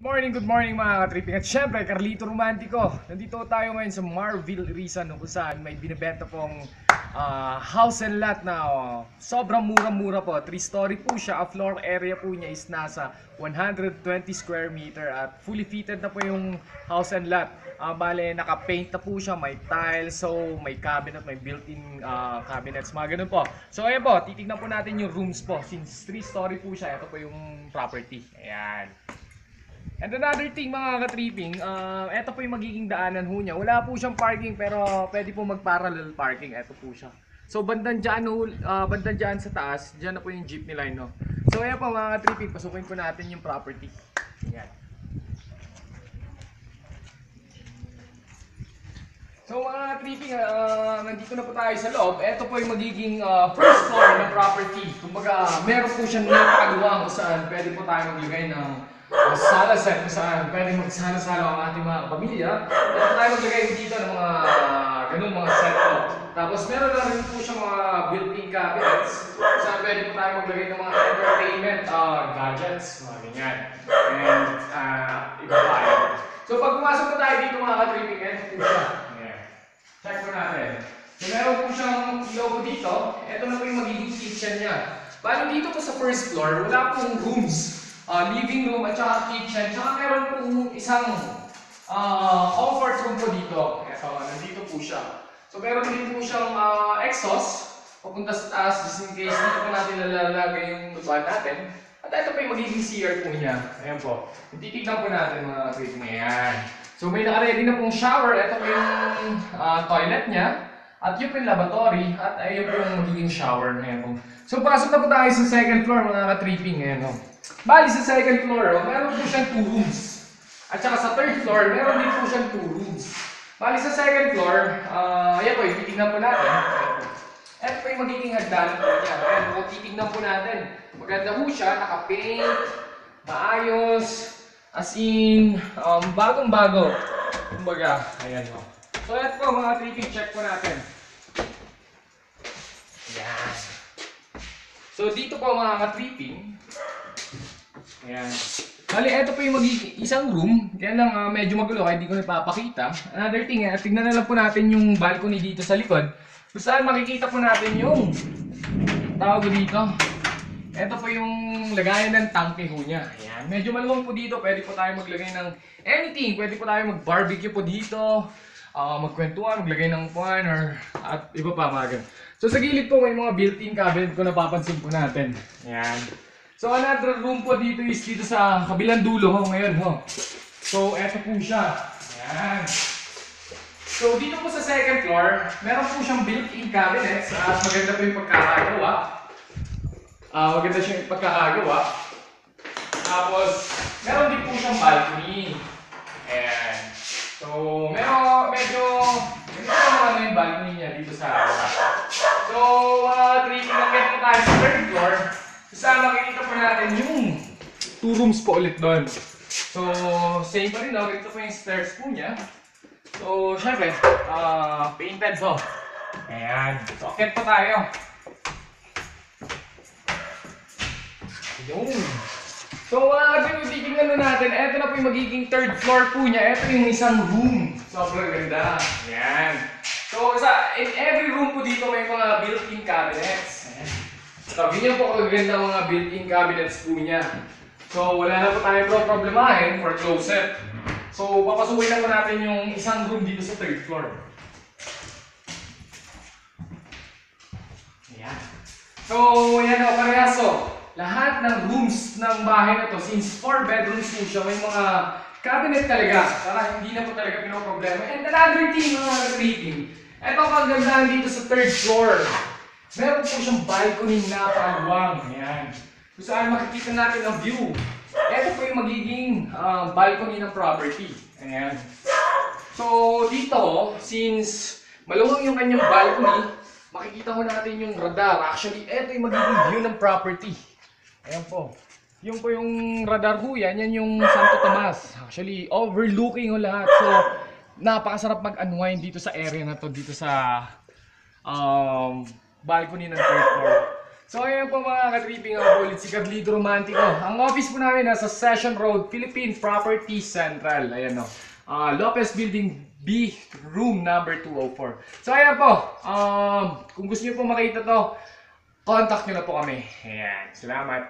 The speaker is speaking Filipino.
Good morning mga katripping. At syempre, Carlito Romantico. Nandito tayo ngayon sa Marville Rizal kung saan may binibenta pong house and lot na sobrang mura-mura po. 3-story po siya. A floor area po niya is nasa 120 square meter at fully fitted na po yung house and lot. Bale, naka-paint na po siya, may tiles, so may cabinet, may built-in cabinets, mga ganun po. So ayan po, titignan po natin yung rooms po. Since 3-story po siya, ito po yung property. Ayan. And another thing mga ka-tripping, ito po yung magiging daanan ho niya. Wala po siyang parking pero pwede po mag-parallel parking. Ito po siya. So bandan dyan sa taas, dyan na po yung jeepney line, no? So ayan po mga ka-tripping, pasukin po natin yung property. Ayan. So mga ka-tripping, nandito na po tayo sa loob. Ito po yung magiging first floor ng property. Kumbaga, meron po siyang napakagawa kung saan pwede po tayo maglagay ng sala set kung saan pwede magsala-sala ang ating mga pamilya. Pwede tayo maglagay dito ng mga ganun mga set po. Tapos meron na rin po siyang mga built-in cabinets kung saan pwede po tayo maglagay ng mga entertainment gadgets, mga ganyan. And iba pa yun. So pag pumasok po tayo dito mga ka-tripping, ito po siya. Ayan. Check po natin. So meron po siyang ilaw po dito. Ito na po yung magiging kitchen niya. Bali dito po sa first floor, wala pong rooms. Living room at saka kitchen. Tsaka meron po isang comfort room po dito. Ito, nandito po siya. So meron din po siyang exhaust papunta sa taas just in case dito po natin nalalagay yung lutuan natin. At ito po yung magiging CR po niya. Ayan po. Titignan po natin mga tweet na yan. So may naka-ready na pong shower. Ito po yung toilet niya. At yun po yung lavatory. At ayun po yung magiging shower. Ayan po. So pasok na po tayo sa second floor mga ka-tripping. Ayan po. Bali sa second floor, meron po siyang 2 rooms. At saka sa third floor, meron din po siyang 2 rooms. Bali sa second floor, ayan po, titignan po natin. Ito po yung magiging hagdanan po niya. Ayan po, titignan po natin. Maganda po siya, naka-paint, maayos, as in, bagong-bago. Kumbaga, ayan po. So ito po, mga tripping, check po natin. Ayan. So dito po mga ka-tripping, ayan. Bali, ito po yung magiging isang room. Kaya lang medyo magulo kaya hindi ko napapakita. Another thing, tignan na lang po natin yung balcony dito sa likod. Kung saan makikita po natin yung tawag dito. Ito po yung lagayan ng tangke ho niya. Ayan. Medyo maluwang po dito. Pwede po tayo maglagay ng anything. Pwede po tayo mag-barbecue po dito. Magkwentuhan, maglagay ng pan or at iba pa mga ganun. So sa gilid po may mga built-in cabinet kung napapansin po natin. Ayan. So another room po dito is dito sa kabilang dulo ho ngayon ho. So eto po siya. Ayan. So dito po sa second floor, meron po siyang built-in cabinets at maganda po yung pagkakagawa. Maganda siya yung pagkakagawa. Tapos meron din po siyang balcony. Ayan. So medyo ano yung balcony niya dito sa So tripping lang po tayo sa third floor. Saan makikita po natin yung 2 rooms po ulit doon. So, same pa rin daw. Ito po yung stairs po niya. So, syempre, painted po. Ayan. So, akit po tayo. Yun. So, titignan na natin. Ito na po yung magiging third floor po niya. Ito yung isang room. Sobrang ganda. Ayan. So, in every room po dito may mga built-in cabinets. Ayan. Sabi niya po kaganda mga built-in cabinets po niya. So wala na po tayo problemahin for closet. So papasukin na po natin yung isang room dito sa third floor. Ayan. So yan o, parehaso. Lahat ng rooms ng bahay na to, since 4 bedrooms po siya, may mga cabinet talaga. Para hindi na po talaga pinoproblema. And another thing mga ka-tripping. Ito ang kagandahan dito sa third floor. Meron po siyang balcony na paluwang. Ayan. Kung saan makikita natin ang view. Ito po yung magiging balcony ng property. Ayan. So dito, since maluwang yung kanyang balcony, makikita ko natin yung radar. Actually, ito yung magiging view ng property. Ayan po. Yung po yung radar ho yan, yan yung Santo Tomas. Actually, overlooking ho lahat. So, napakasarap mag-unwind dito sa area na to, dito sa balcony ng third floor. So ayan po mga ka-tripping, ako ulit si Carlito Romantico. Ang office po namin nasa Session Road, Philippine Property Central. Ayan o. Lopez Building B, room number 204. So ayan po, kung gusto niyo po makita to, contact nyo na po kami. Ayan, salamat.